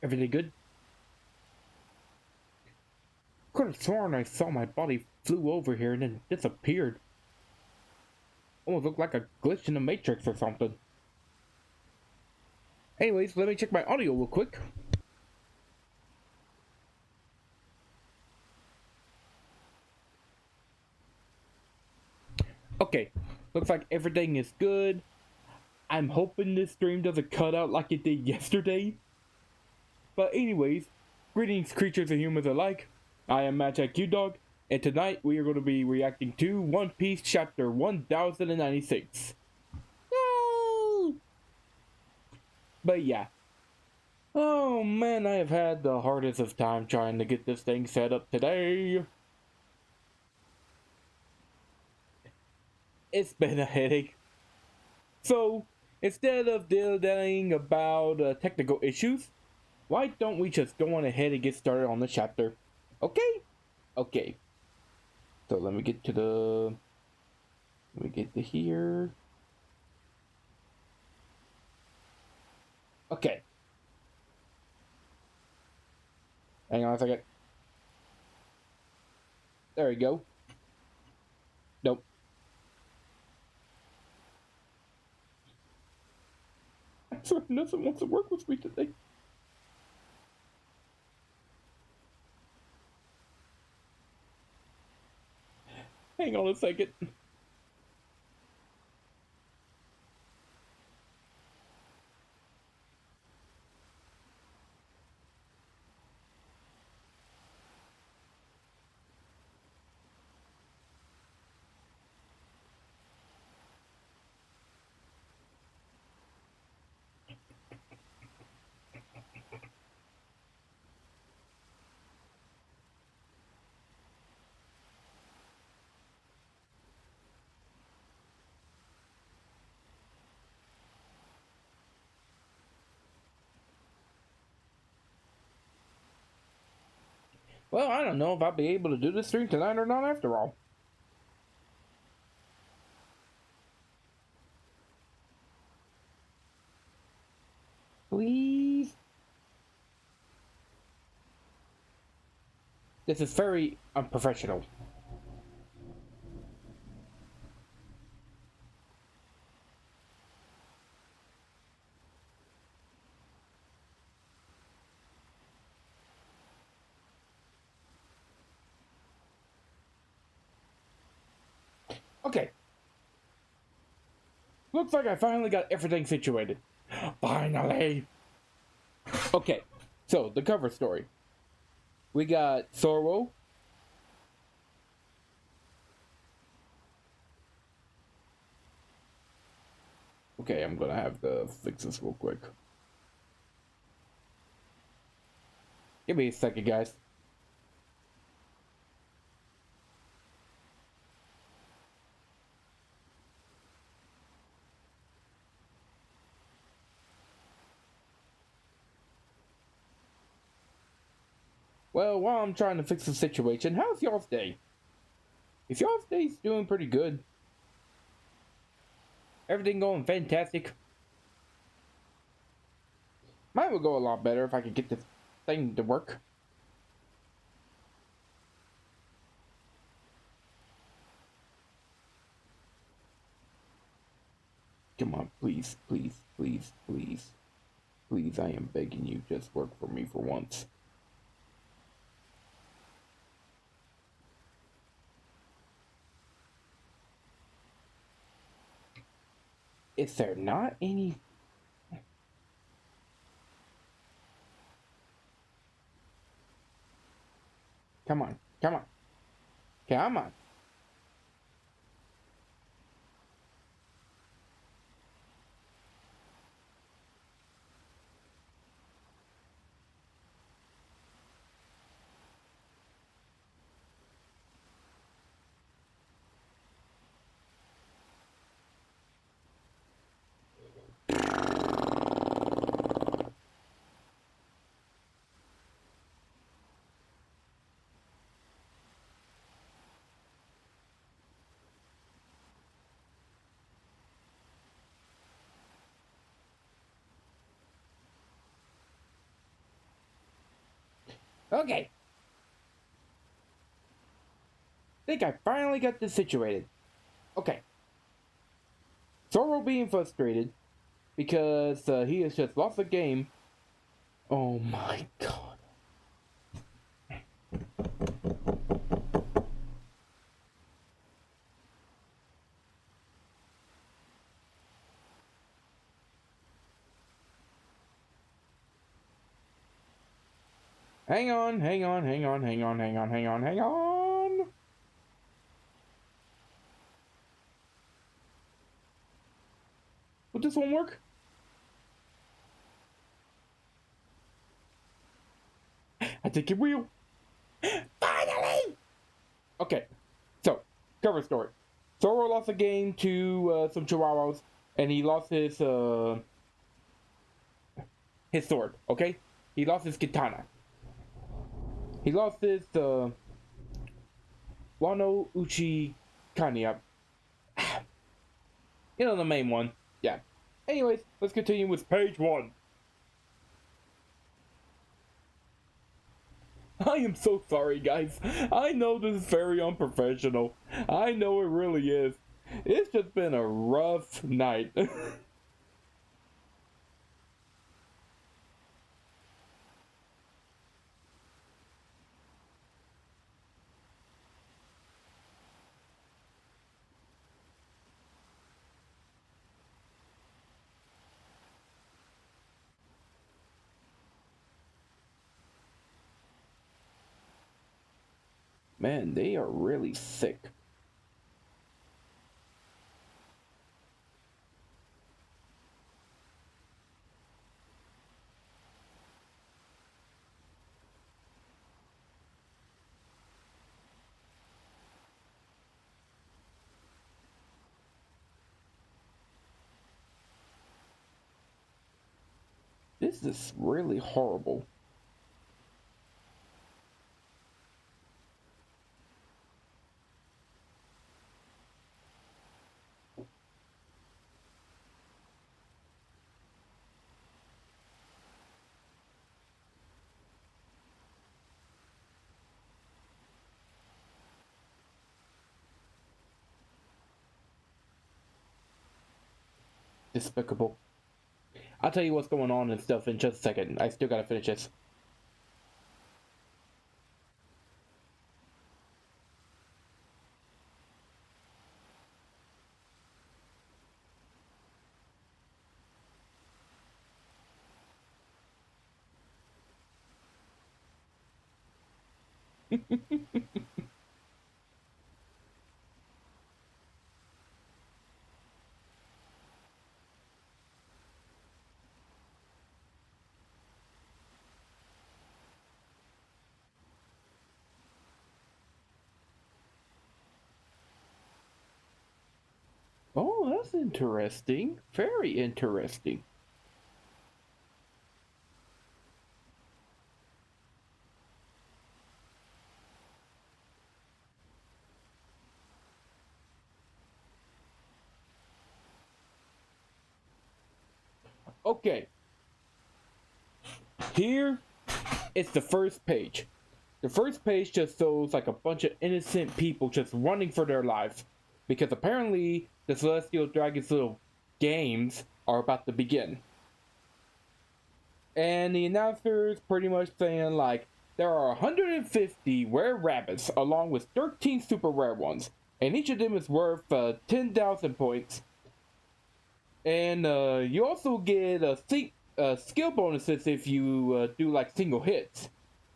Everything good? Could have sworn I saw my body flew over here and then disappeared. Almost looked like a glitch in the Matrix or something. Anyways, let me check my audio real quick. Okay, looks like everything is good. I'm hoping this stream doesn't cut out like it did yesterday. But anyways, greetings creatures and humans alike. I am MagiQDog, and tonight we are going to be reacting to One Piece Chapter 1096. Yay! But yeah. Oh man, I have had the hardest of time trying to get this thing set up today. It's been a headache. So, instead of dilly-dallying about technical issues, why don't we just go on ahead and get started on the chapter? Okay? Okay. So let me get to here. Okay. Hang on a second. There we go. Nope. I swear nothing wants to work with me today. Hang on a second. Well, I don't know if I'll be able to do this stream tonight or not after all. Please? This is very unprofessional. Okay. Looks like I finally got everything situated. Finally! Okay, so the cover story. We got Sorrow. Okay, I'm gonna have to fix this real quick. Give me a second, guys. Well, while I'm trying to fix the situation, how's y'all's day? If y'all's day's doing pretty good, everything going fantastic. Mine would go a lot better if I could get this thing to work. Come on, please, please, please, please. Please, I am begging you, just work for me for once. Is there not any... Come on, come on, come on. Okay. Think I finally got this situated. Okay. Zoro being frustrated because he has just lost a game. Oh my god. Hang on. Will this one work? I think it will. Finally! Okay, so, cover story. Zoro lost a game to some chihuahuas, and he lost his sword, okay? He lost his katana. He lost his, Wano Uchi Kanya. You know, the main one. Yeah. Anyways, let's continue with page 1. I am so sorry, guys. I know this is very unprofessional. I know it really is. It's just been a rough night. Man, they are really sick. This is really horrible. Despicable. I'll tell you what's going on and stuff in just a second. I still gotta finish this. Oh, that's interesting. Very interesting. Okay. Here is the first page. The first page just shows like a bunch of innocent people just running for their lives. Because apparently the Celestial Dragon's little games are about to begin. And the announcer's pretty much saying like, there are 150 rare rabbits along with 13 super rare ones. And each of them is worth 10,000 points. And you also get skill bonuses if you do like single hits.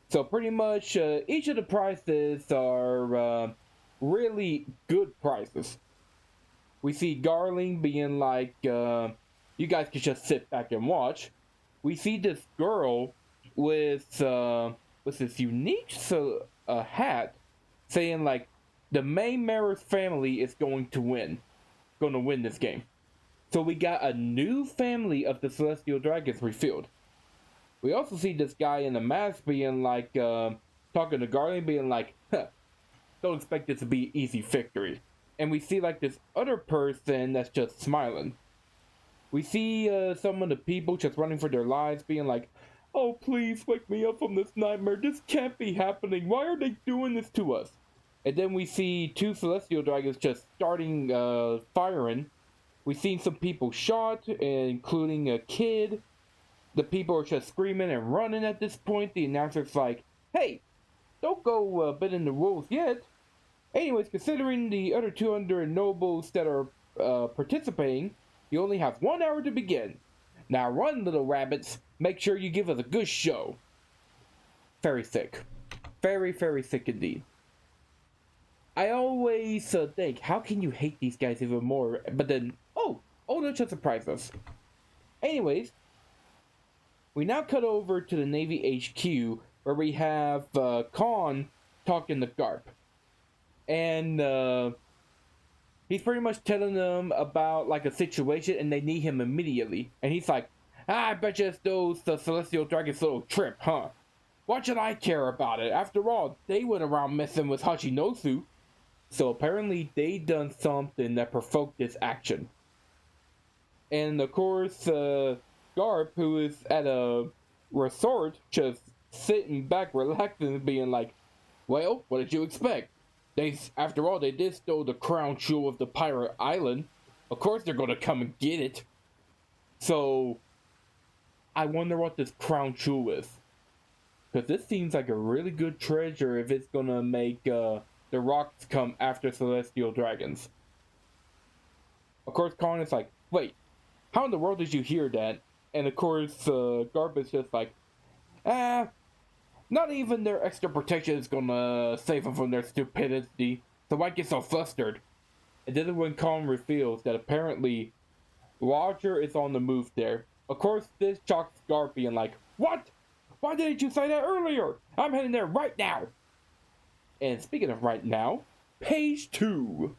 So pretty much each of the prizes are really good prizes. We see Garling being like, you guys can just sit back and watch. We see this girl with this unique hat saying like, the main Mayor's family is going to win this game. So we got a new family of the Celestial Dragons revealed. We also see this guy in the mask being like, talking to Guardian, being like, huh, don't expect this to be easy victory. And we see like this other person that's just smiling. We see some of the people just running for their lives being like, Oh, please wake me up from this nightmare. This can't be happening. Why are they doing this to us? And then we see two celestial dragons just starting firing. We've seen some people shot, including a kid. The people are just screaming and running at this point. The announcer's like, hey, don't go bending the rules yet. Anyways, considering the other 200 nobles that are participating, you only have 1 hour to begin. Now run, little rabbits. Make sure you give us a good show. Very thick. Very, very thick indeed. I always think, how can you hate these guys even more? But then, oh, they'll just surprise us. Anyways, we now cut over to the Navy HQ, where we have Khan talking to Garp. And he's pretty much telling them about like a situation, and they need him immediately. And he's like, I bet you it's those Celestial Dragon's little trip, huh? What should I care about it? After all, they went around messing with Hachinosu. So apparently they done something that provoked this action. And of course, Garp, who is at a resort, just sitting back, relaxing, and being like, well, what did you expect? After all, they did steal the crown jewel of the pirate island. Of course they're gonna come and get it. So, I wonder what this crown jewel is. Because this seems like a really good treasure if it's gonna make the rocks come after celestial dragons. Of course, Khan is like, wait, how in the world did you hear that? And of course, Garp is just like, not even their extra protection is gonna save them from their stupidity, so why get so flustered? And then when Khan reveals that apparently Roger is on the move there. Of course, this shocks Garp being like, what? Why didn't you say that earlier? I'm heading there right now. And speaking of right now, page 2.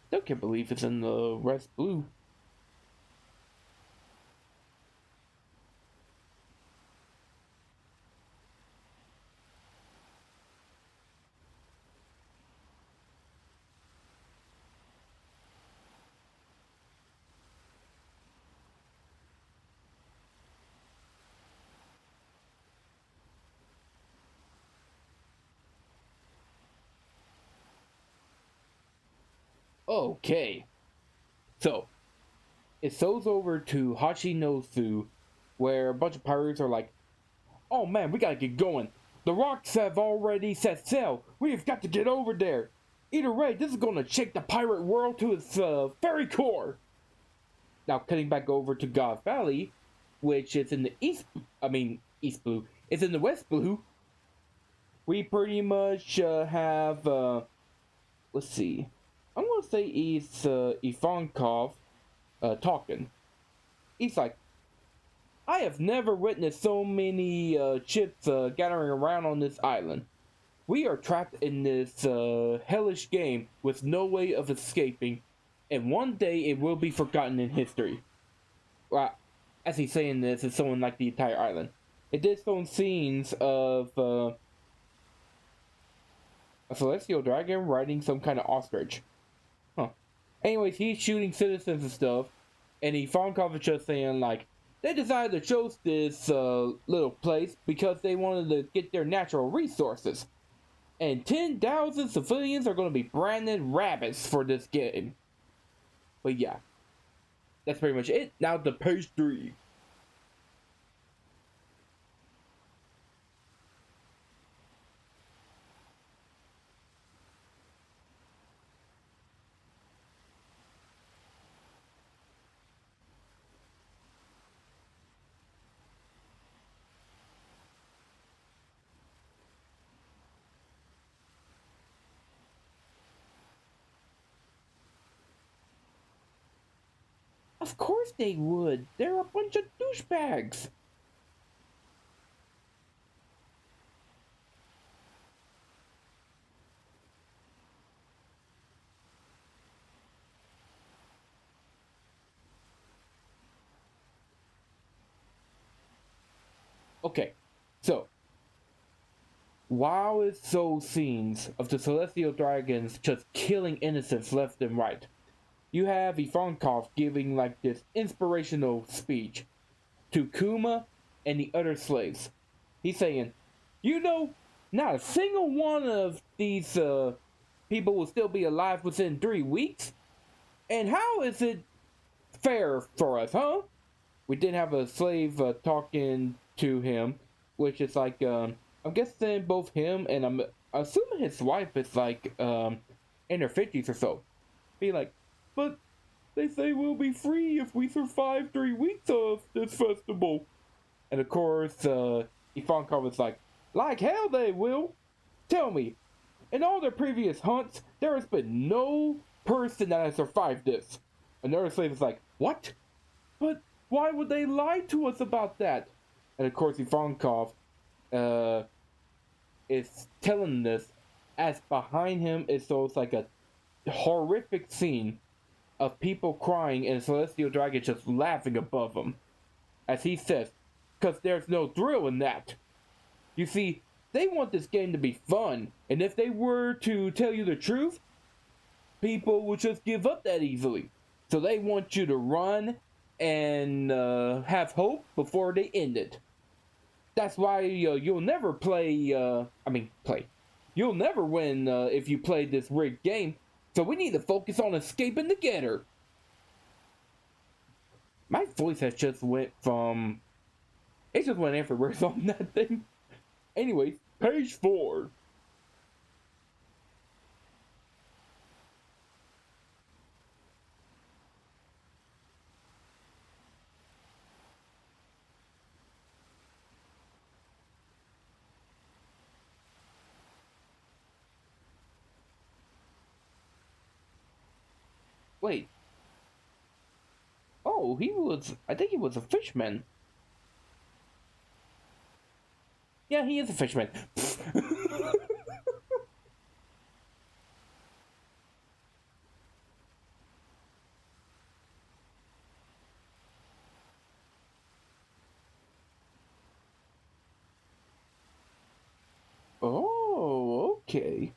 Still can't believe it's in the West Blue. Okay. So, it goes over to Hachinosu, where a bunch of pirates are like, oh man, we gotta get going. The rocks have already set sail. We've got to get over there. Either way, this is gonna shake the pirate world to its very core. Now, cutting back over to God Valley, which is in the East Blue. It's in the West Blue. We pretty much have, let's see. I'm gonna say it's Ivankov talking. He's like, I have never witnessed so many ships gathering around on this island. We are trapped in this hellish game with no way of escaping, and one day it will be forgotten in history. Well, as he's saying this, it's someone like the entire island. It did show scenes of a celestial dragon riding some kind of ostrich. Huh. Anyways, he's shooting citizens and stuff, and Ivankov is just saying like, they decided to choose this little place because they wanted to get their natural resources. And 10,000 civilians are going to be branded rabbits for this game. But yeah, that's pretty much it. Now to page 3. Of course they would. They're a bunch of douchebags. Okay, so while it's those scenes of the celestial dragons just killing innocents left and right, you have Ivankov giving like this inspirational speech to Kuma and the other slaves. He's saying, you know, not a single one of these people will still be alive within 3 weeks. And how is it fair for us, huh? We did have a slave talking to him, which is like, I'm guessing both him and I'm assuming his wife is like in her 50s or so. Be like, but they say we'll be free if we survive 3 weeks of this festival. And of course, Ivankov was like hell they will. Tell me, in all their previous hunts, there has been no person that has survived this. Another slave is like, what? But why would they lie to us about that? And of course, Ivankov is telling this as behind him is so it's like a horrific scene of people crying and Celestial Dragon just laughing above him. As he says, because there's no thrill in that. You see, they want this game to be fun, and if they were to tell you the truth, people would just give up that easily. So they want you to run and have hope before they end it. That's why you'll never play, You'll never win if you play this rigged game. So we need to focus on escaping together. My voice has just went from... It just went everywhere on that thing. Anyways, page 4. Wait. Oh, I think he was a fishman. Yeah, he is a fishman. Oh, okay.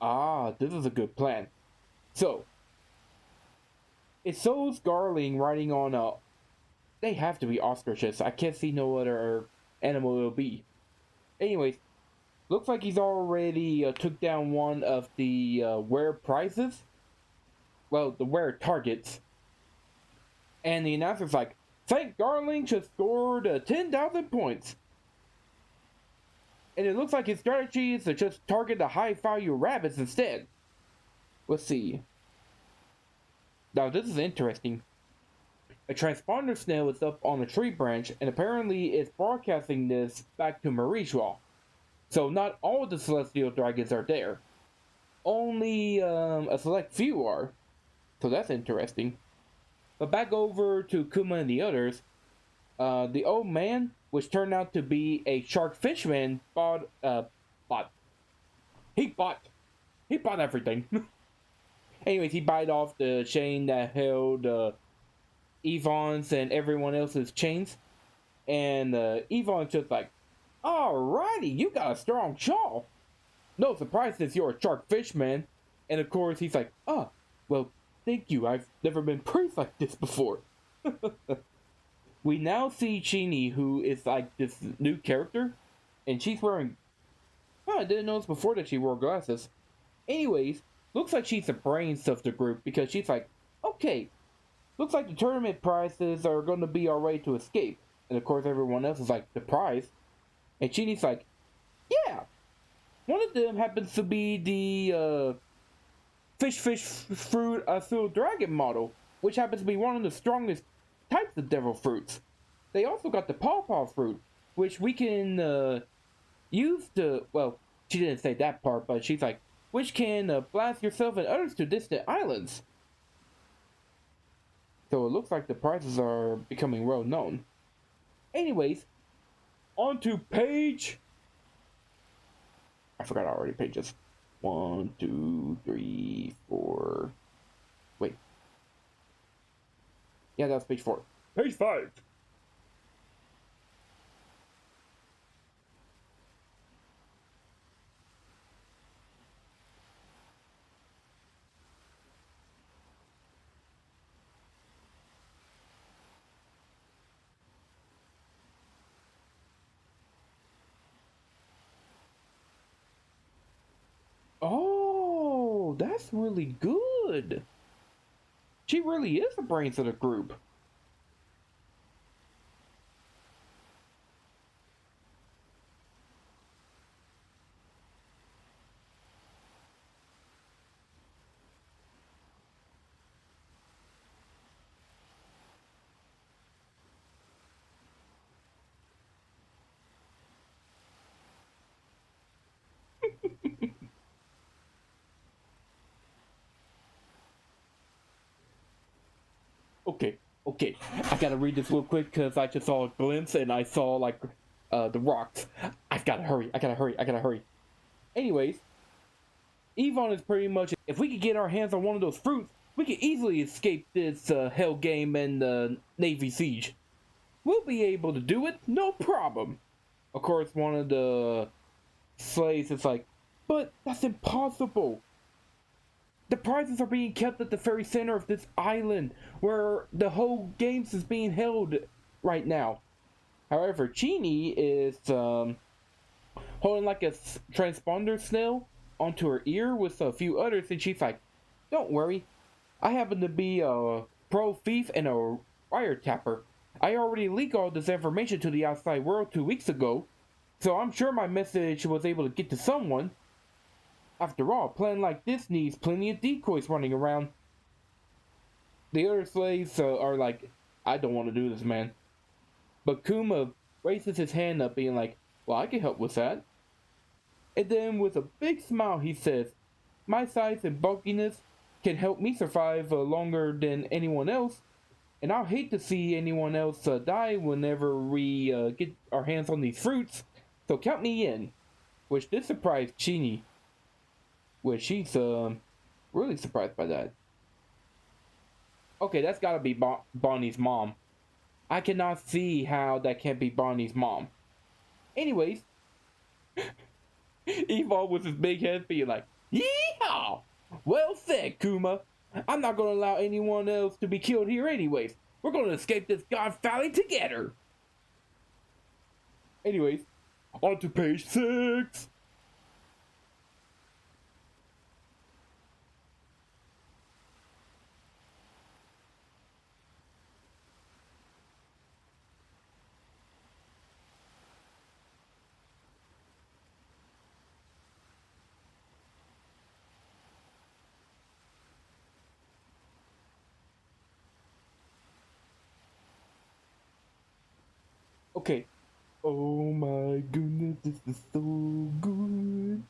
Ah, this is a good plan. So, it shows Garling riding on a... They have to be ostriches. I can't see no other animal it will be. Anyways, looks like he's already took down one of the rare prizes. Well, the rare targets. And the announcer's like, Thank Garling just scored 10,000 points. And it looks like his strategy is to just target the high-value rabbits instead. Let's see. Now, this is interesting. A transponder snail is up on a tree branch, and apparently it's broadcasting this back to Marijwa. So not all the celestial dragons are there. Only a select few are. So that's interesting. But back over to Kuma and the others. The old man, which turned out to be a shark fishman, He bought everything. Anyways, he bite off the chain that held Yvonne's and everyone else's chains. And Yvonne's just like, alrighty, you got a strong jaw. No surprise since you're a shark fishman. And of course, he's like, oh, well, thank you. I've never been praised like this before. We now see Chini, who is like this new character. And she's wearing... Oh, I didn't notice before that she wore glasses. Anyways, looks like she's the brains of the group because she's like, okay, looks like the tournament prizes are going to be our way to escape. And of course, everyone else is like, the prize? And Chini's like, yeah, one of them happens to be the fish fruit azul dragon model, which happens to be one of the strongest types of devil fruits. They also got the pawpaw fruit, which we can use to, well, she didn't say that part, but she's like, which can blast yourself and others to distant islands. So it looks like the prizes are becoming well known. Anyways, on to page I forgot already pages. 1, 2, 3, 4. Wait. Yeah, that's page 4. Page 5. Oh, that's really good. She really is the brains of the group. Okay, okay. I gotta read this real quick because I just saw a glimpse and I saw like the rocks. I gotta hurry. I gotta hurry. I gotta hurry. Anyways, Yvonne is pretty much. If we could get our hands on one of those fruits, we could easily escape this hell game and Navy siege. We'll be able to do it, no problem. Of course, one of the slaves is like, but that's impossible. The prizes are being kept at the very center of this island, where the whole games is being held right now. However, Chini is holding like a transponder snail onto her ear with a few others, and she's like, "Don't worry, I happen to be a pro thief and a wiretapper. I already leaked all this information to the outside world 2 weeks ago, so I'm sure my message was able to get to someone. After all, a plan like this needs plenty of decoys running around." The other slaves are like, "I don't want to do this, man." But Kuma raises his hand up, being like, "Well, I can help with that." And then with a big smile, he says, "My size and bulkiness can help me survive longer than anyone else, and I'll hate to see anyone else die whenever we get our hands on these fruits, so count me in." Which this surprised Chini, which she's really surprised by that. Okay, that's gotta be Bonnie's mom. I cannot see how that can't be Bonnie's mom. Anyways, Evil with his big head being like, "Yeehaw! Well said, Kuma. I'm not gonna allow anyone else to be killed here anyways. We're gonna escape this god valley together." Anyways, on to page 6. Okay. Oh my goodness, this is so good.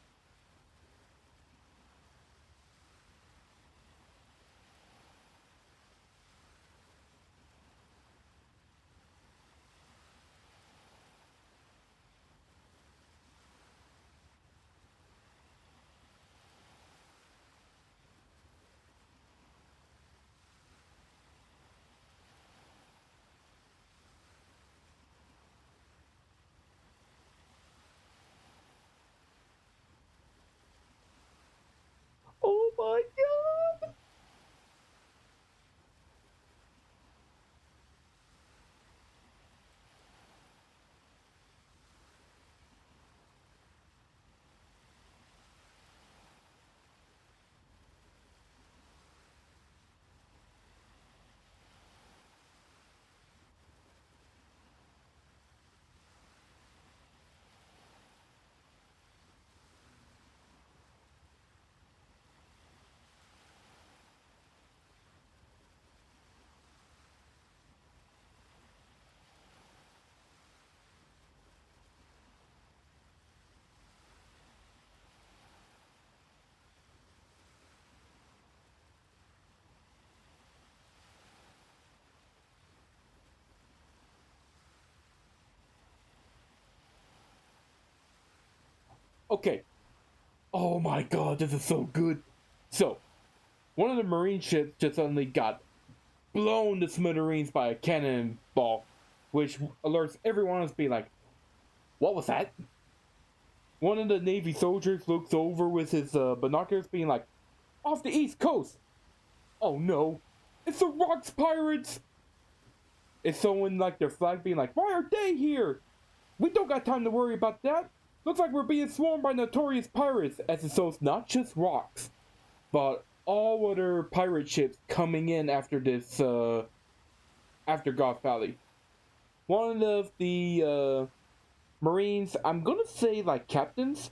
Oh my god. Okay. Oh my god, this is so good. So, one of the Marine ships just suddenly got blown to smithereens by a cannonball, which alerts everyone else to be like, what was that? One of the Navy soldiers looks over with his binoculars being like, off the East Coast. Oh no, it's the Rocks Pirates! It's someone like their flag being like, why are they here? We don't got time to worry about that. Looks like we're being swarmed by notorious pirates, as it shows not just Rocks, but all other pirate ships coming in after this, after Goth Valley. One of the Marines, I'm gonna say like captains,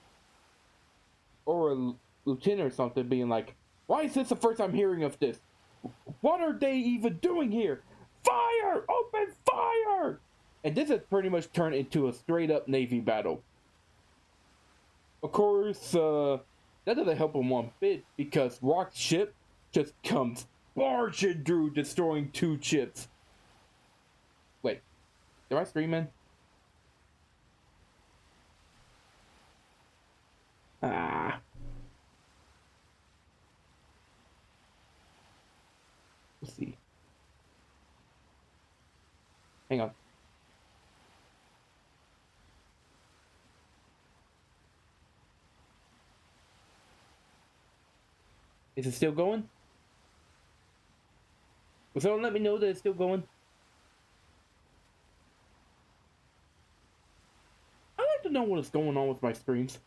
or a lieutenant or something, being like, why is this the first I'm hearing of this? What are they even doing here? Fire! Open fire! And this has pretty much turned into a straight up Navy battle. Of course, that doesn't help him one bit, because Rock's ship just comes barging through, destroying 2 ships. Wait, am I streaming? Ah. Let's see. Hang on. Is it still going? Will someone let me know that it's still going? I like to know what is going on with my streams.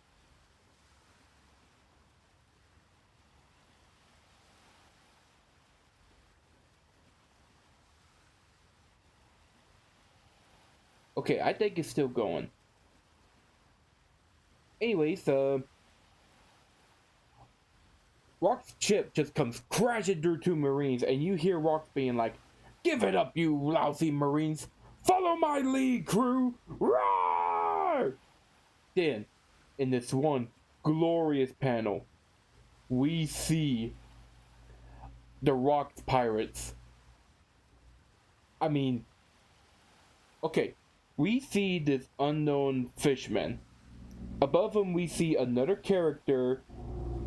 Okay, I think it's still going. Anyways, Rock's ship just comes crashing through 2 Marines, and you hear Rock being like, give it up, you lousy Marines! Follow my lead, crew! Roar! Then, in this one glorious panel, we see the Rock's pirates. I mean, okay, we see this unknown fishman. Above him, we see another character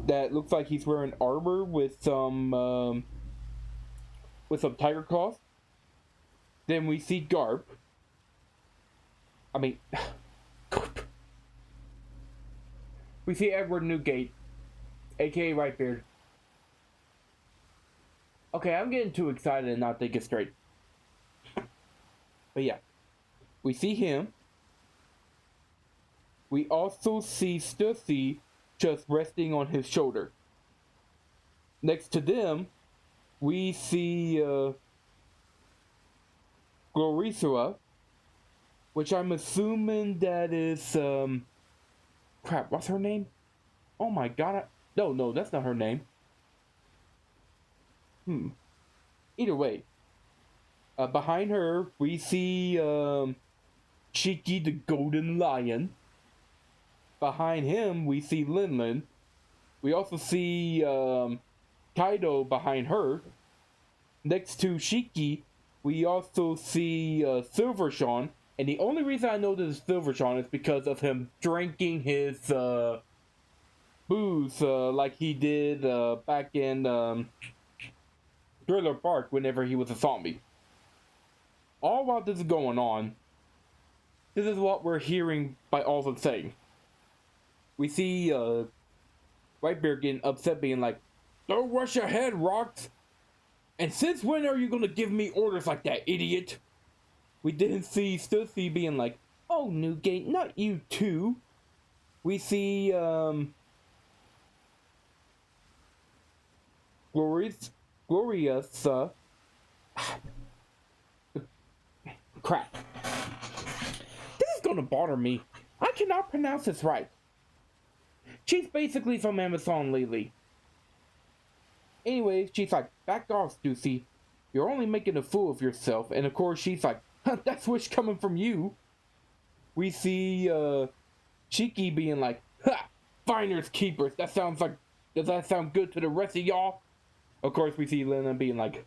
that looks like he's wearing armor with some tiger claws. Then we see Garp. I mean, we see Edward Newgate, aka Whitebeard. Okay, I'm getting too excited and not thinking straight. But yeah, we see him. We also see Stussy just resting on his shoulder. Next to them, we see Glorisua, which I'm assuming that is crap. What's her name? Oh my god! No, that's not her name. Either way, behind her we see Cheeky the Golden Lion. Behind him, we see Linlin. We also see Kaido behind her. Next to Shiki, we also see Silvershawn. And the only reason I know this is Silvershawn is because of him drinking his booze like he did back in Thriller Bark whenever he was a zombie. All while this is going on, this is what we're hearing by all the saying. We see Whitebeard getting upset, being like, don't rush ahead, Rocks! And since when are you gonna give me orders like that, idiot? We didn't see Stussy being like, oh, Newgate, not you too. We see, Glorious, crap. This is gonna bother me. I cannot pronounce this right. She's basically from Amazon lately. Anyways, she's like, back off, Stussy. You're only making a fool of yourself. And of course, she's like, that's wish coming from you. We see, Cheeky being like, ha! Finders keepers. That sounds like, does that sound good to the rest of y'all? Of course, we see Lena being like,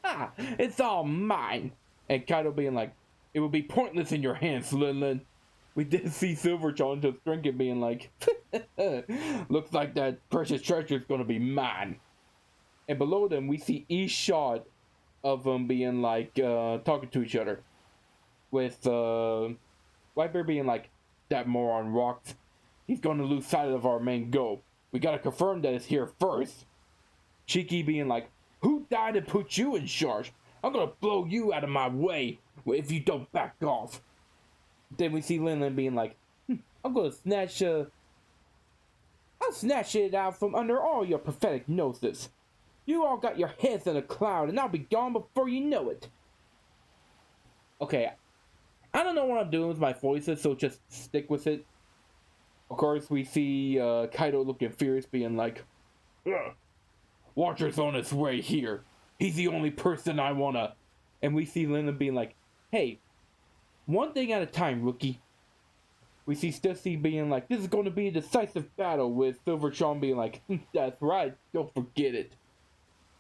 ha! It's all mine. And Kaido being like, it would be pointless in your hands, Linlin. we did see Silverchaw just drinking, being like, looks like that precious treasure is gonna be mine. And below them, we see each shot of them being like, talking to each other. With, Whitebeard being like, that moron rocks. He's gonna lose sight of our main goal. We gotta confirm that it's here first. Cheeky being like, who died and put you in charge? I'm gonna blow you out of my way if you don't back off. Then we see Linlin being like, I'm gonna I'll snatch it out from under all your pathetic noses. You all got your heads in a cloud and I'll be gone before you know it. Okay, I don't know what I'm doing with my voices, so just stick with it. Of course, we see Kaido looking furious, being like, ugh, Watcher's on his way here. He's the only person I wanna... And we see Linlin being like, hey, one thing at a time, rookie. We see Stussy being like, this is going to be a decisive battle, with Silverchaw being like, that's right, don't forget it.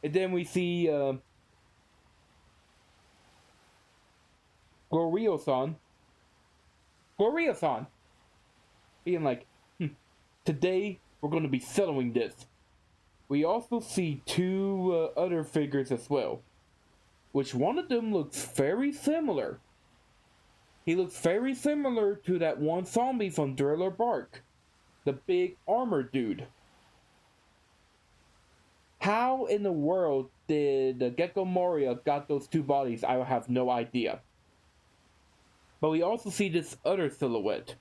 And then we see Goryo-san being like, today we're going to be settling this. We also see two other figures as well, which one of them looks very similar. He looks very similar to that one zombie from Thriller Bark, the big armor dude. How in the world did Gecko Moria got those two bodies? I have no idea. But we also see this other silhouette.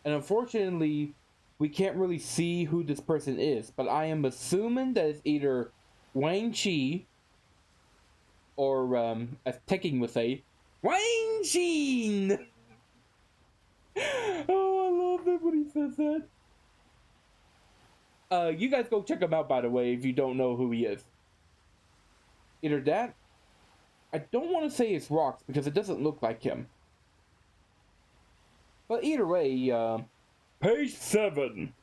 And unfortunately, we can't really see who this person is. But I am assuming that it's either Wang Chi, or as Tekken would say, Wang Xin! Oh, I love it when he says that. You guys go check him out, by the way, if you don't know who he is. Either that, I don't want to say it's Rocks, because it doesn't look like him. But either way, page 7.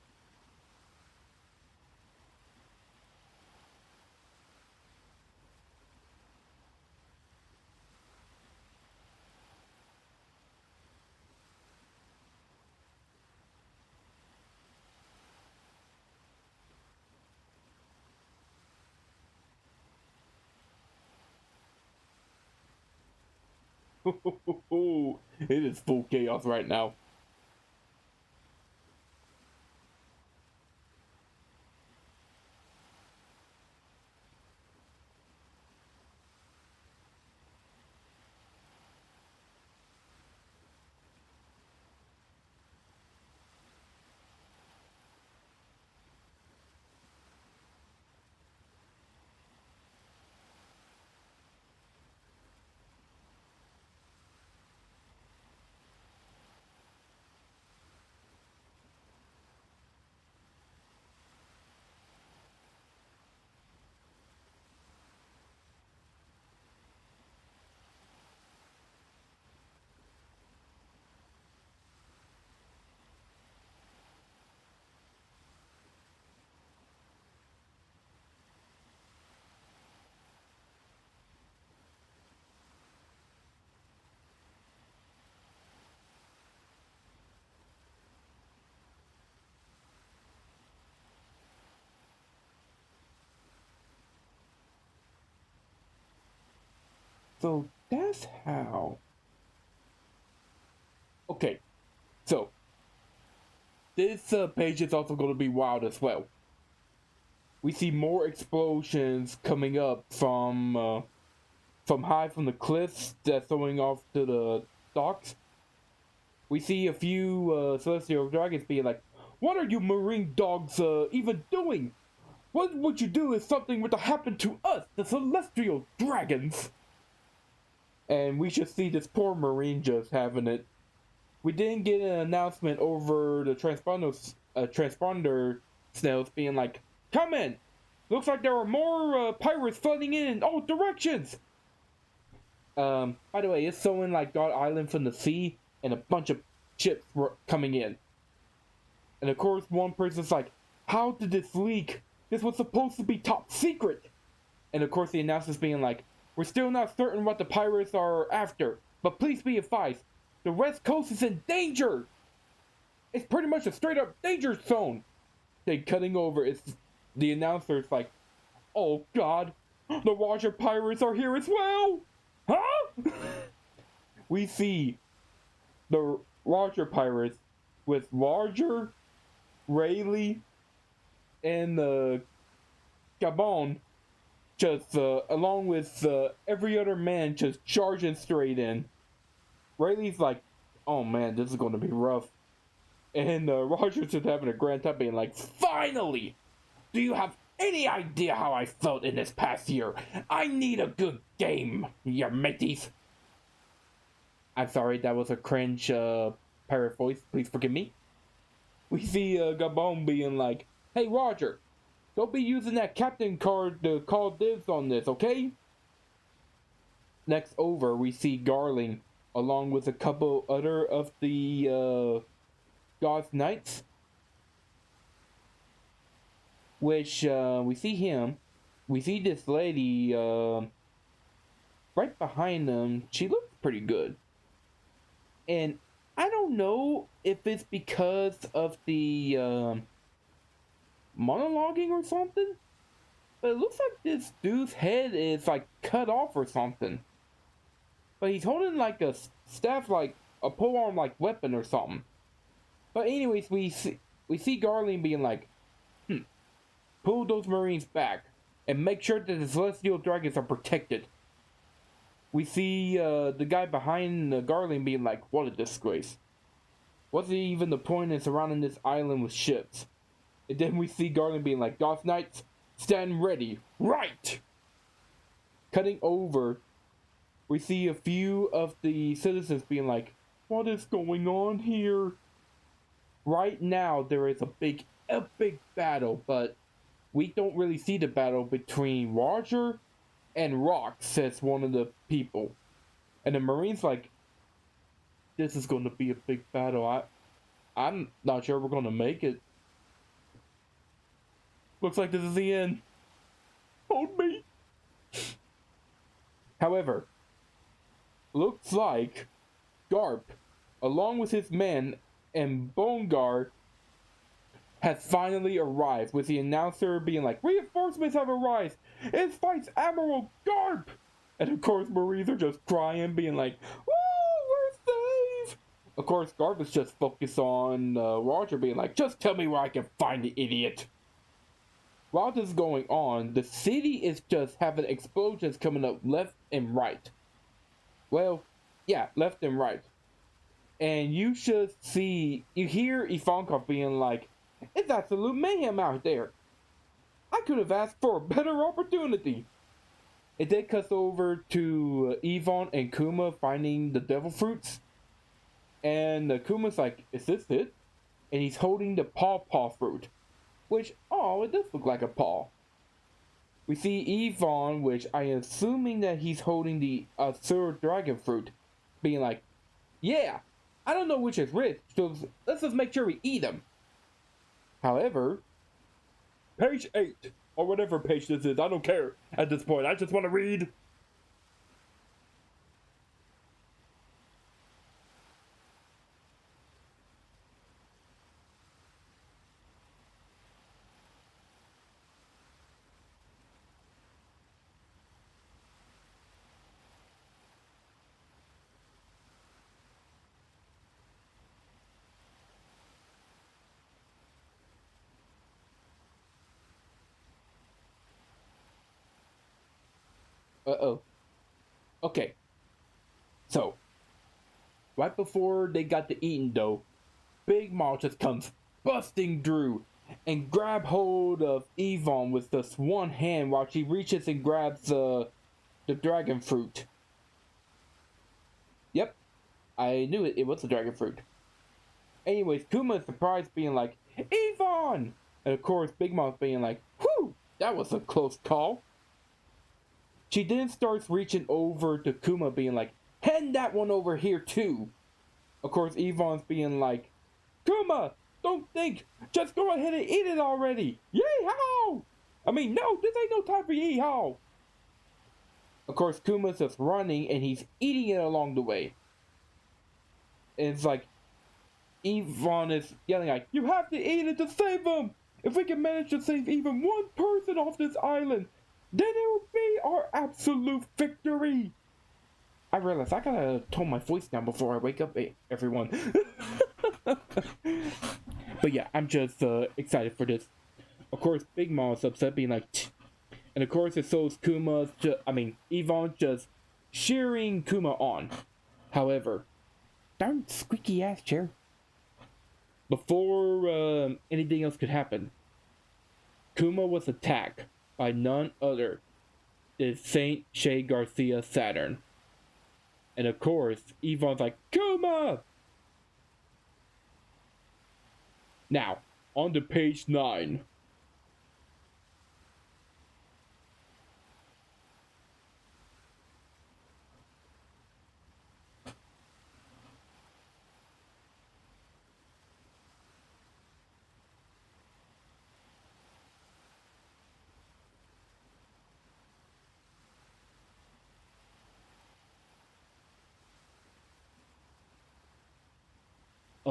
It is full chaos right now. So that's how. Okay, so this page is also going to be wild as well. We see more explosions coming up from high from the cliffs that's going off to the docks. We see a few celestial dragons being like, "What are you marine dogs even doing? What would you do if something were to happen to us, the celestial dragons?" And we should see this poor marine just having it. We didn't get an announcement over the transponder snails being like, "Come in! Looks like there are more pirates flooding in all directions!" By the way, it's showing like God Island from the sea, and a bunch of ships were coming in. And of course, one person's like, "How did this leak? This was supposed to be top secret!" And of course, the announcer's being like, "We're still not certain what the pirates are after, but please be advised, the West Coast is in danger! It's pretty much a straight up danger zone. They cutting over. It's the announcer's like, oh God, the Roger Pirates are here as well. Huh? We see the Roger Pirates with Roger, Rayleigh, and the Gabon just along with every other man just charging straight in. Rayleigh's like, oh man, this is going to be rough. And Roger's just having a grand time being like, finally! Do you have any idea how I felt in this past year? I need a good game, you mateys. I'm sorry, that was a cringe pirate voice. Please forgive me. We see Gabon being like, hey Roger, don't be using that captain card to call dibs on this, okay? Next over, we see Garling, along with a couple other of the God's Knights. Which, we see him. We see this lady, right behind them. She looks pretty good. And I don't know if it's because of the, monologuing or something, but it looks like this dude's head is like cut off or something. But he's holding like a staff, like a polearm like weapon or something. But anyways, we see Garling being like, pull those Marines back and make sure that the Celestial Dragons are protected. We see the guy behind Garling being like, what a disgrace. What's even the point in surrounding this island with ships? And then we see Garland being like, Goth Knights, stand ready, right! Cutting over, we see a few of the citizens being like, what is going on here? Right now, there is a big, epic battle, but we don't really see the battle between Roger and Rock, says one of the people. And the Marines like, this is going to be a big battle. I'm not sure we're going to make it. Looks like this is the end. Hold me. However, looks like Garp, along with his men and Bonegar, has finally arrived, with the announcer being like, reinforcements have arrived! It fights Admiral Garp! And of course, Marines are just crying, being like, woo, we're safe! Of course, Garp is just focused on Roger being like, just tell me where I can find the idiot! While this is going on, the city is just having explosions coming up left and right. Well, yeah, left and right. And you should see, you hear Ivankov being like, it's absolute mayhem out there. I could have asked for a better opportunity. It then cuts over to Yvonne and Kuma finding the devil fruits. And Kuma's like, is this it? And he's holding the paw fruit. Which, oh, it does look like a paw. We see Yvonne, which I am assuming that he's holding the Azure Dragon Fruit, being like, yeah, I don't know which is which, so let's just make sure we eat them. However, page 8, or whatever page this is, I don't care at this point, I just want to read. Uh-oh. Okay. So, right before they got to eating though, Big Maul just comes busting through and grab hold of Yvonne with just one hand while she reaches and grabs the dragon fruit. Yep, I knew it was the dragon fruit. Anyways, Kuma is surprised being like, Yvonne! And of course, Big Mouth being like, whew, that was a close call. She then starts reaching over to Kuma being like, hand that one over here too. Of course, Yvonne's being like, Kuma, don't think, just go ahead and eat it already. Yee-haw! I mean, no, this ain't no time for yee-haw. Of course, Kuma's just running and he's eating it along the way. And it's like, Yvonne is yelling like, "You have to eat it to save him! If we can manage to save even one person off this island, then it will be our absolute victory!" I realize I gotta tone my voice down before I wake up everyone. But yeah, I'm just excited for this. Of course, Big Mom is upset, being like, "Tch." And of course, it shows Yvonne just cheering Kuma on. However, darn squeaky ass chair. Before anything else could happen, Kuma was attacked by none other than Saint Shay Garcia Saturn. And of course, Yvonne's like, "Kuma!" Now, on to page 9.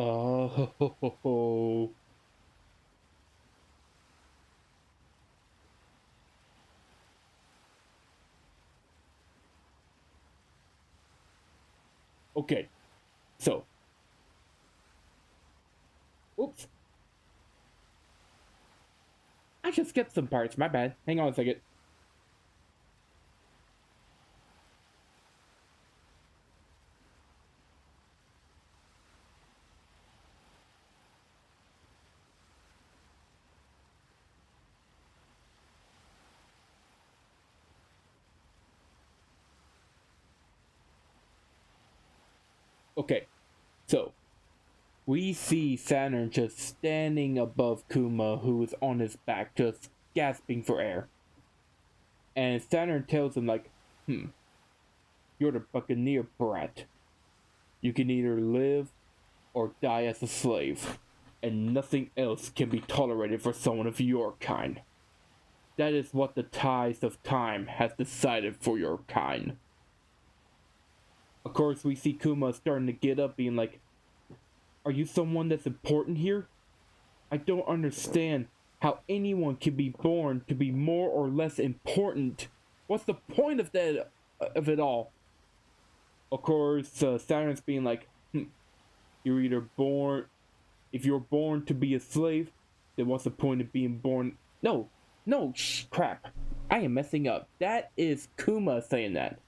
Oh, okay, so, oops, I just skipped some parts, my bad. Hang on a second. Okay, so, we see Saturn just standing above Kuma, who is on his back, just gasping for air. And Saturn tells him, like, "You're the Buccaneer brat. You can either live or die as a slave, and nothing else can be tolerated for someone of your kind. That is what the tides of time has decided for your kind." Of course, we see Kuma starting to get up, being like, "Are you someone that's important here? I don't understand how anyone can be born to be more or less important. What's the point of that, of it all?" Of course, Saturn's being like, "You're either born, if you're born to be a slave, then what's the point of being born?" No, crap. I am messing up. That is Kuma saying that.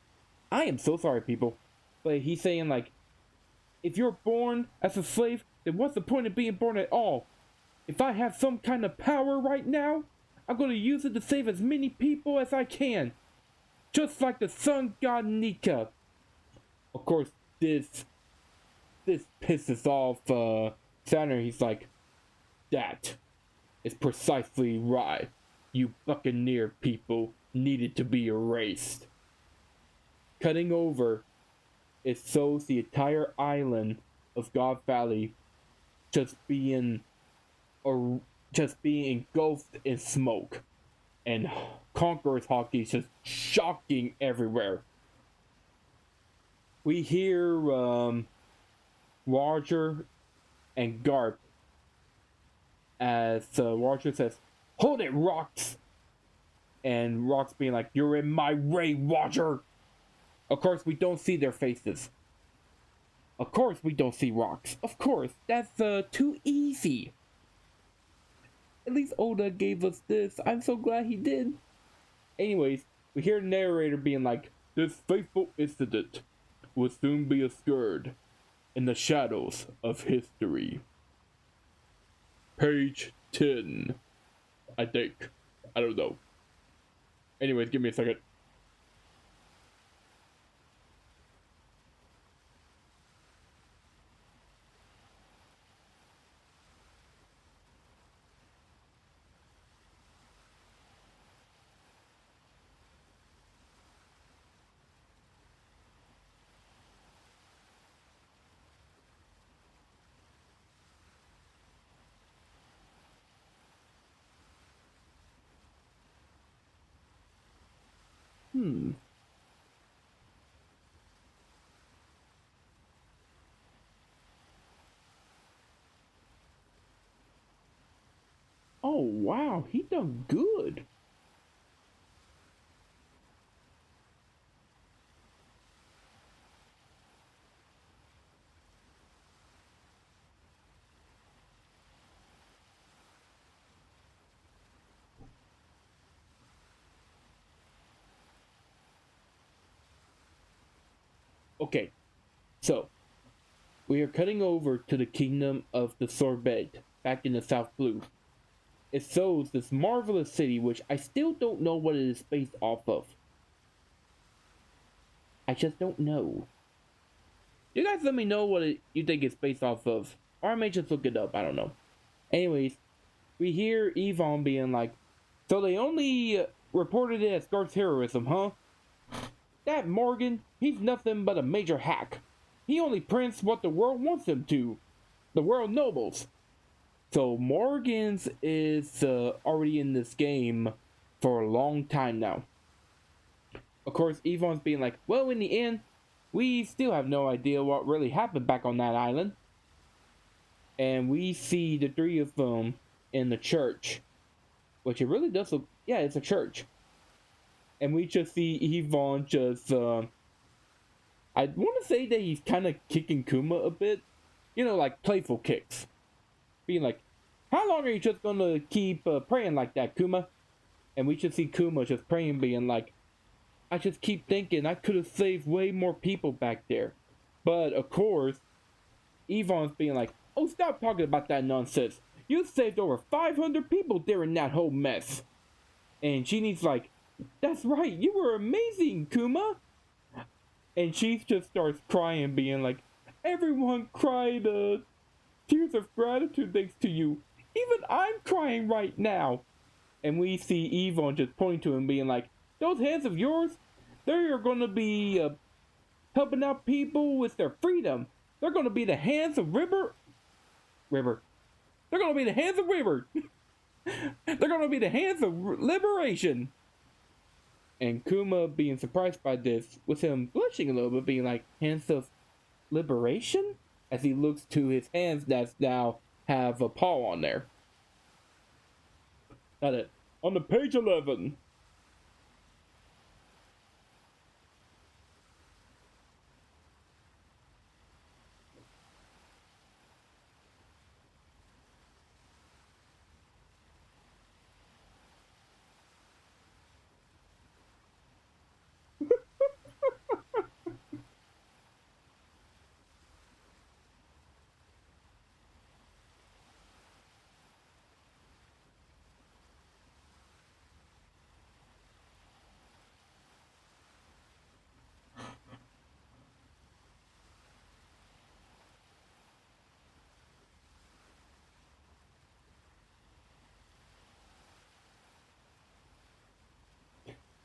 I am so sorry, people. But he's saying, like, if you're born as a slave, then what's the point of being born at all? If I have some kind of power right now, I'm going to use it to save as many people as I can. Just like the sun god Nika. Of course, this pisses off Saturn. He's like, "That is precisely right. You Buccaneer people needed to be erased." Cutting over, it shows the entire island of God Valley just being engulfed in smoke, and Conqueror's hockey is just shocking everywhere. We hear Roger and Garp as Roger says, "Hold it, Rocks!" And Rocks being like, "You're in my way, Roger!" Of course, we don't see their faces. Of course, we don't see Rocks. Of course, that's too easy. At least Oda gave us this. I'm so glad he did. Anyways, we hear the narrator being like, "This fateful incident will soon be obscured in the shadows of history." Page 10. I think. I don't know. Anyways, give me a second. Oh wow, he done good. Okay, so we are cutting over to the kingdom of the Sorbet, back in the South Blue. It shows this marvelous city, which I still don't know what it is based off of. I just don't know. You guys let me know what you think it's based off of. Or I may just look it up, I don't know. Anyways, we hear Yvonne being like, so they only reported it as Garth's heroism, huh? That Morgan, he's nothing but a major hack. He only prints what the world wants him to. The world nobles. So Morgan's is already in this game for a long time now. Of course, Yvonne's being like, well, in the end, we still have no idea what really happened back on that island. And we see the three of them in the church. Which it really does look, yeah, it's a church. And we just see Yvonne just, I want to say that he's kind of kicking Kuma a bit. You know, like playful kicks. Being like, how long are you just going to keep praying like that, Kuma? And we just see Kuma just praying, being like, I just keep thinking I could have saved way more people back there. But, of course, Yvonne's being like, oh, stop talking about that nonsense. You saved over 500 people during that whole mess. And Genie's like, that's right, you were amazing, Kuma. And she just starts crying, being like, everyone cried tears of gratitude thanks to you. Even I'm crying right now. And we see Yvonne just pointing to him, being like, those hands of yours, they're going to be helping out people with their freedom. They're going to be the hands of River. They're going to be the hands of River. They're going to be the hands of liberation. And Kuma, being surprised by this, with him blushing a little bit, being like, hands of liberation? As he looks to his hands that now have a paw on there. Got it. On the page 11.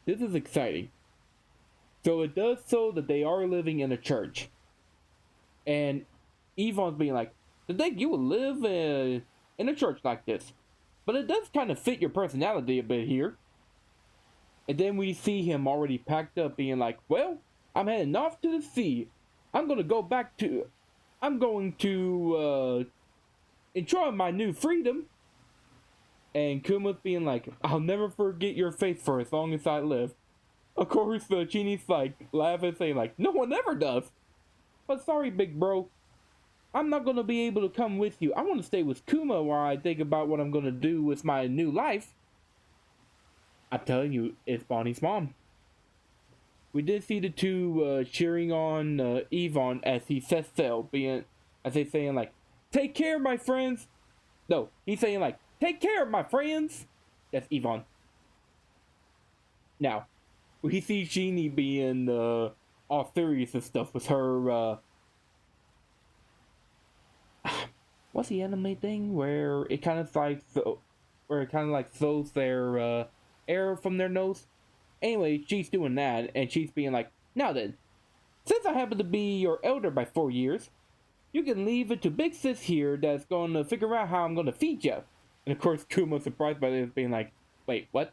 This is exciting. So it does so that they are living in a church. And Yvonne's being like, to think you would live in a church like this. But it does kind of fit your personality a bit here. And then we see him already packed up, being like, well, I'm heading off to the sea. I'm going to enjoy my new freedom. And Kuma's being like, I'll never forget your face for as long as I live. Of course, Genie's like, laughing, saying like, no one ever does. But sorry, big bro. I'm not going to be able to come with you. I want to stay with Kuma while I think about what I'm going to do with my new life. I'm telling you, it's Bonnie's mom. We did see the two cheering on Yvonne as he sets sail, as they saying like, take care, my friends. No, he's saying like, take care, my friends. That's Yvonne. Now, we see Genie being all serious and stuff with her. What's the anime thing where it kind of like throws their air from their nose? Anyway, she's doing that, and she's being like, now then, since I happen to be your elder by 4 years, you can leave it to Big Sis here that's going to figure out how I'm going to feed you. And of course, Kuma's surprised by this, being like, wait, what?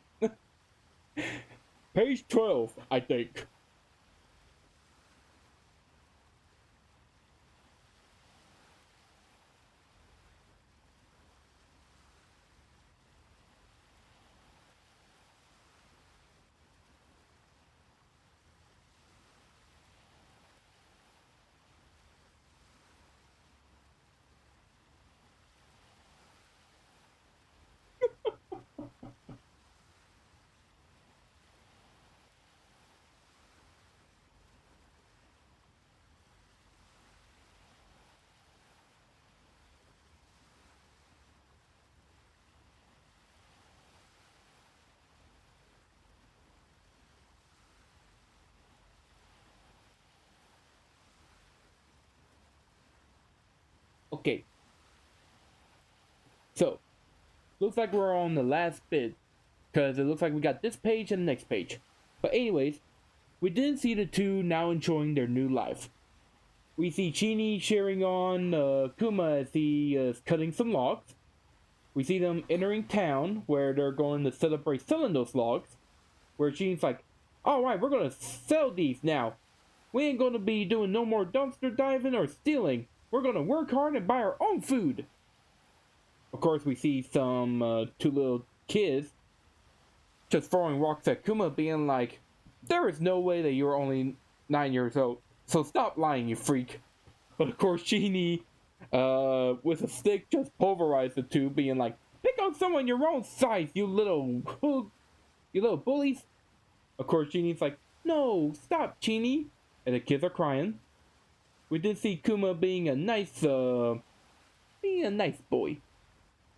Page 12, I think. Okay. So, looks like we're on the last bit, because it looks like we got this page and the next page. But anyways, we did see the two now enjoying their new life. We see Chini cheering on Kuma as he is cutting some logs. We see them entering town, where they're going to celebrate selling those logs. Where Chini's like, alright, we're going to sell these now. We ain't going to be doing no more dumpster diving or stealing. We're going to work hard and buy our own food. Of course, we see some two little kids just throwing rocks at Kuma, being like, there is no way that you're only 9 years old, so stop lying, you freak. But of course, Chini, with a stick, just pulverized the two, being like, pick on someone your own size, you little bullies. Of course, Chini's like, no, stop, Chini. And the kids are crying. We did see Kuma being a nice boy.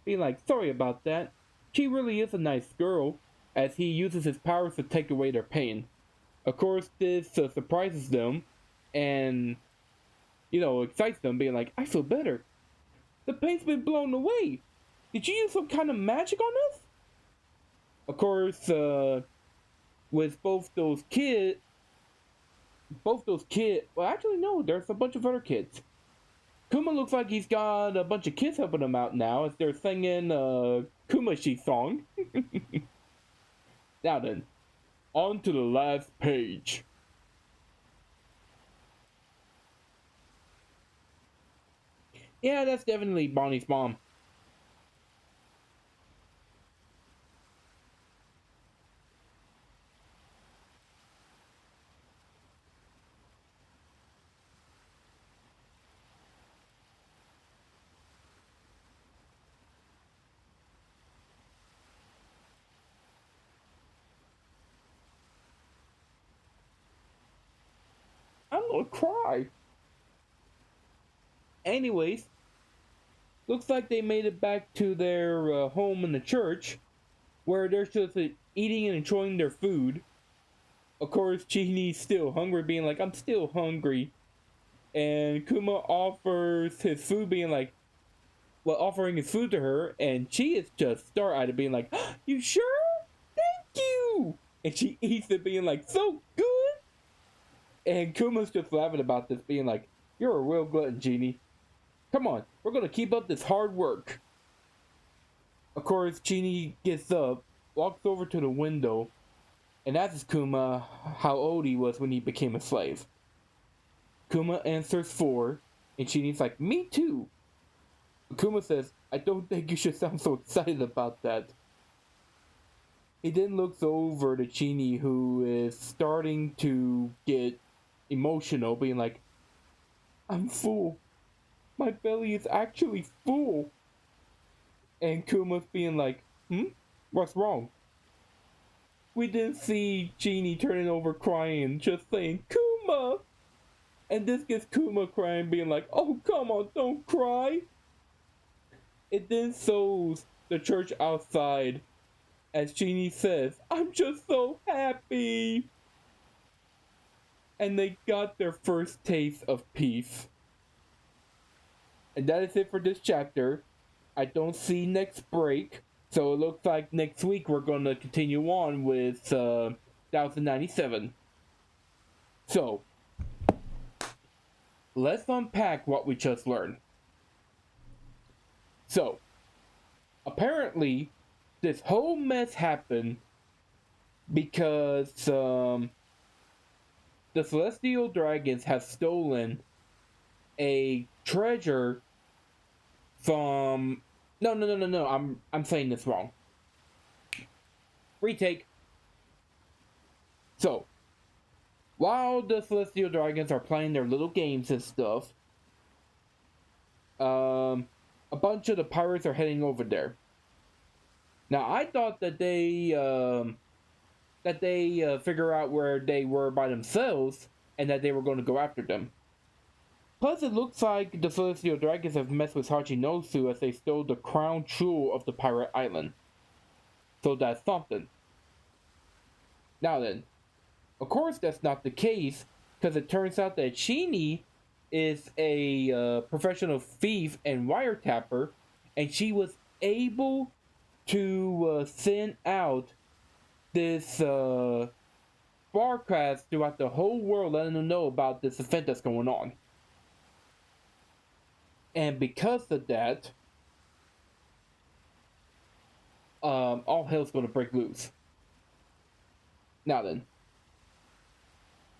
Being like, sorry about that. She really is a nice girl, as he uses his powers to take away their pain. Of course, this surprises them, and, excites them, being like, I feel better. The pain's been blown away. Did you use some kind of magic on us? Of course, with both those kids, well, actually, no, there's a bunch of other kids. Kuma looks like he's got a bunch of kids helping him out now as they're singing Kumashi song. Now then, on to the last page. Yeah, that's definitely Bonnie's mom. I'm gonna cry. Anyways, looks like they made it back to their home in the church, where they're just eating and enjoying their food. Of course, Chini's still hungry, being like, I'm still hungry. And Kuma offers his food, being like, offering his food to her, and she is just star-eyed, being like, you sure? Thank you! And she eats it, being like, so good! And Kuma's just laughing about this, being like, you're a real glutton, Genie. Come on, we're gonna keep up this hard work. Of course, Genie gets up, walks over to the window, and asks Kuma how old he was when he became a slave. Kuma answers 4, and Genie's like, me too. Kuma says, I don't think you should sound so excited about that. He then looks over to Chini, who is starting to get emotional, being like, I'm full. My belly is actually full. And Kuma's being like, what's wrong? We did see Chini turning over crying, just saying, Kuma! And this gets Kuma crying, being like, oh, come on, don't cry. It then shows the church outside, as Chini says, I'm just so happy. And they got their first taste of peace. And that is it for this chapter. I don't see next break, so it looks like next week we're going to continue on with 1097. So, let's unpack what we just learned. So, apparently, this whole mess happened because the Celestial Dragons have stolen a treasure from... No, I'm saying this wrong. Retake. So, while the Celestial Dragons are playing their little games and stuff, a bunch of the pirates are heading over there. Now, I thought that they figure out where they were by themselves, and that they were going to go after them. Plus, it looks like the Celestial Dragons have messed with Hachinosu as they stole the crown jewel of the pirate island. So that's something. Now then, of course that's not the case, because it turns out that Chini is a professional thief and wiretapper, and she was able to send out this broadcast throughout the whole world, letting them know about this event that's going on. And because of that, all hell's going to break loose. Now then,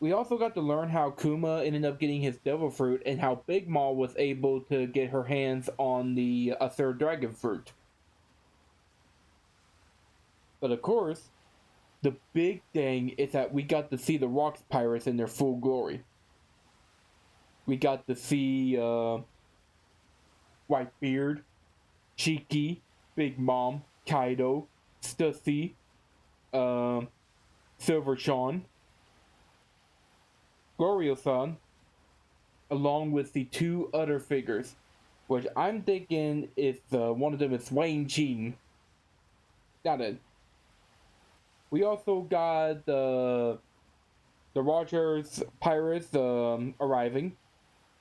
we also got to learn how Kuma ended up getting his devil fruit, and how Big Mom was able to get her hands on the third dragon fruit. But of course, the big thing is that we got to see the Rocks Pirates in their full glory. We got to see Whitebeard, Cheeky, Big Mom, Kaido, Stussy, Silver Sean, Goryo-san, along with the two other figures, which I'm thinking is one of them is Wayne Jean. Now then, we also got the Rogers Pirates arriving.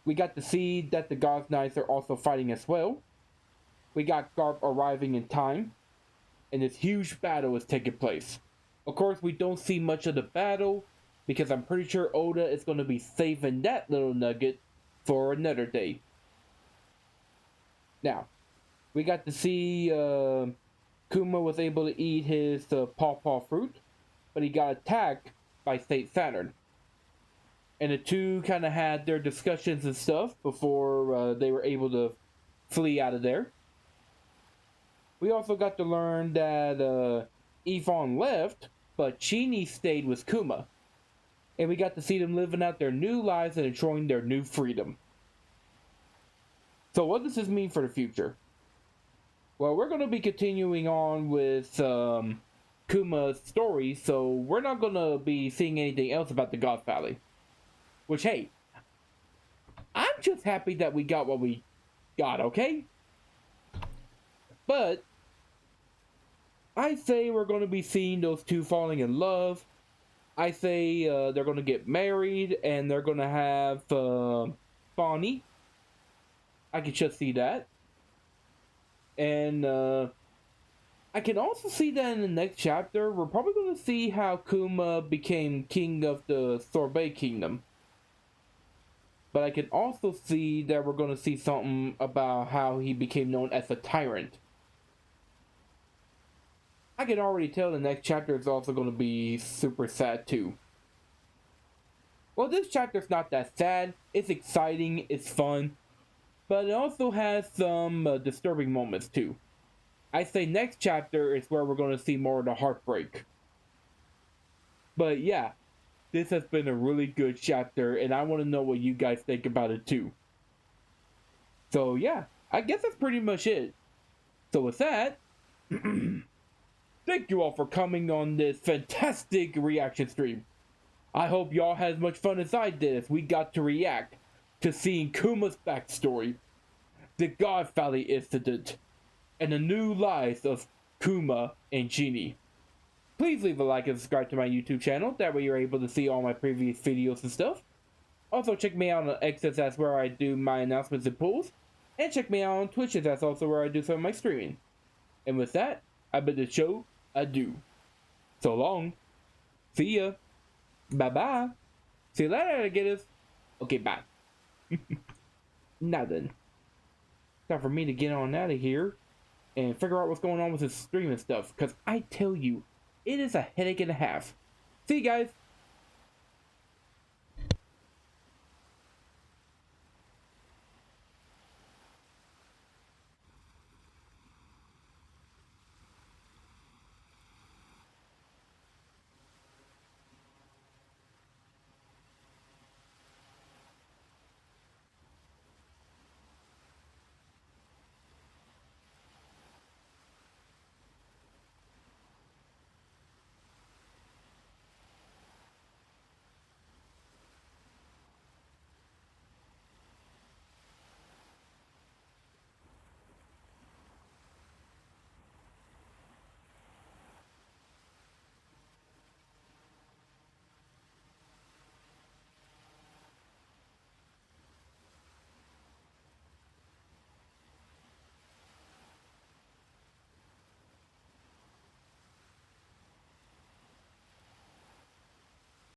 We got to see that the God's Knights are also fighting as well. We got Garp arriving in time, and this huge battle is taking place. Of course, we don't see much of the battle, because I'm pretty sure Oda is going to be saving that little nugget for another day. Now, we got to see Kuma was able to eat his pawpaw fruit, but he got attacked by State Saturn. And the two kind of had their discussions and stuff before they were able to flee out of there. We also got to learn that Yvonne left, but Chini stayed with Kuma. And we got to see them living out their new lives and enjoying their new freedom. So what does this mean for the future? Well, we're going to be continuing on with Kuma's story, so we're not going to be seeing anything else about the God Valley. Which, hey, I'm just happy that we got what we got, okay? But I say we're going to be seeing those two falling in love. I say they're going to get married, and they're going to have Bonnie. I can just see that. And I can also see that in the next chapter, we're probably going to see how Kuma became king of the Sorbet Kingdom. But I can also see that we're going to see something about how he became known as a tyrant. I can already tell the next chapter is also going to be super sad too. Well, this chapter's not that sad. It's exciting, it's fun, but it also has some disturbing moments too. I say next chapter is where we're going to see more of the heartbreak. But yeah, this has been a really good chapter, and I want to know what you guys think about it too. So yeah, I guess that's pretty much it. So with that, thank you all for coming on this fantastic reaction stream. I hope y'all had as much fun as I did as we got to react to seeing Kuma's backstory, the God Valley incident, and the new lives of Kuma and Genie. Please leave a like and subscribe to my YouTube channel, that way you're able to see all my previous videos and stuff. Also check me out on X, that's where I do my announcements and polls, and check me out on Twitch, that's also where I do some of my streaming. And with that, I bid the show adieu. So long. See ya. Bye-bye. See you later, alligators. Okay, bye. Now then. Time for me to get on out of here and figure out what's going on with this stream and stuff, because I tell you, it is a headache and a half. See you guys.